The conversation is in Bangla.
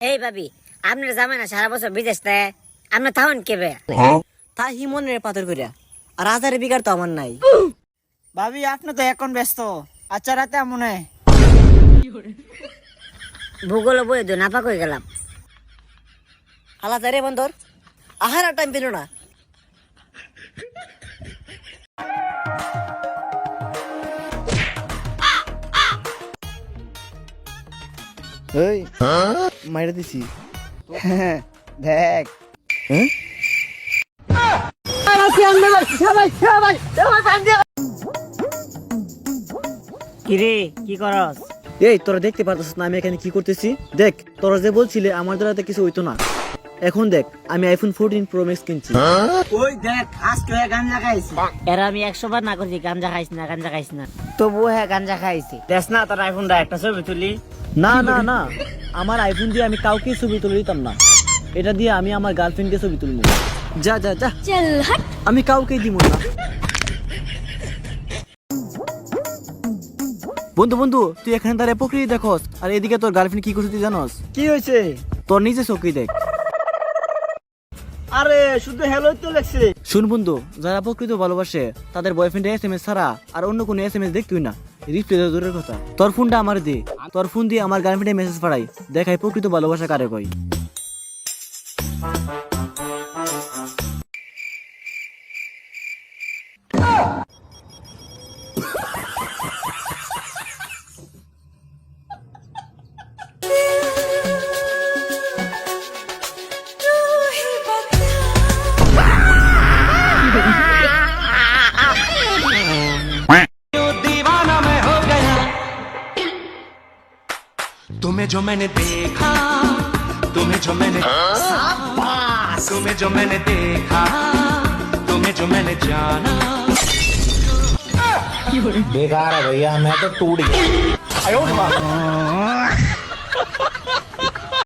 এই ভাবি, আপনার জামাই না সারা বছর বিদেশ দেয়, আপনি তাহন কেবে? তা হিমনের পাথর করিয়া আর হাজারে বিঘার তো আমার নাই। ভাবি আপনি তো এখন ব্যস্ত, আচ্ছা রাতে মনে ভূগোল বই দু নাপাক হয়ে গেলাম। হালা রে বন্ধর, আহার আর টাইম পেল না। এই মাইরা দিছি দেখ কিরে কি করস? এই তোরা দেখতে পারতেছিস না আমি এখানে কি করতেছি? দেখ, তোরা যে বলছিলে আমার দ্বারা কিছু হইতো না, এখন দেখ আমি আইফোন 14 প্রো ম্যাক্স কিনছি। ওই দেখ আজকে গাঞ্জা খাইছি, এরা আমি 100 বার না করছি গাঞ্জা খাইস না, গাঞ্জা খাইস না, তবুও হ্যাঁ গাঞ্জা খাইছি। দেখ না তোর আইফোনটা একটা ছবি তুলি। না না না, আমার আইফোন দিয়ে আমি কাউকে ছবি তুলে দিতাম না, এটা দিয়ে আমি আমার গার্লফ্রেন্ডকে ছবি তুলবো। যা যা যা, আমি কাউকে দিব না। বন্ধু বন্ধু, তুই এখানে দাঁড়িয়ে প্রকৃতি দেখোস আর এদিকে তোর গার্লফ্রেন্ড কি করছে তুই জানোস? কি হয়েছে? তোর নিজে চোখে দেখ। আরে শুধু হ্যালো তো লেখছে। শুন বন্ধু, যারা প্রকৃত ভালোবাসে তাদের বয়ফ্রেন্ডের SMS ছাড়া আর অন্য কোনো SMS দেখতুই না, রিপ্লে দূরের কথা। তোর ফোনটা আমার দে, তোর ফোন দিয়ে আমার গার্লফ্রেন্ডের মেসেজ পাঠাই, দেখাই প্রকৃত ভালোবাসা কারে কই। तुम्हें जो मैंने देखा, तुम्हें जो मैंने तुम्हें जो मैंने देखा, तुम्हें जो मैंने जाना। बेकार है भैया, मैं तो टूट गया।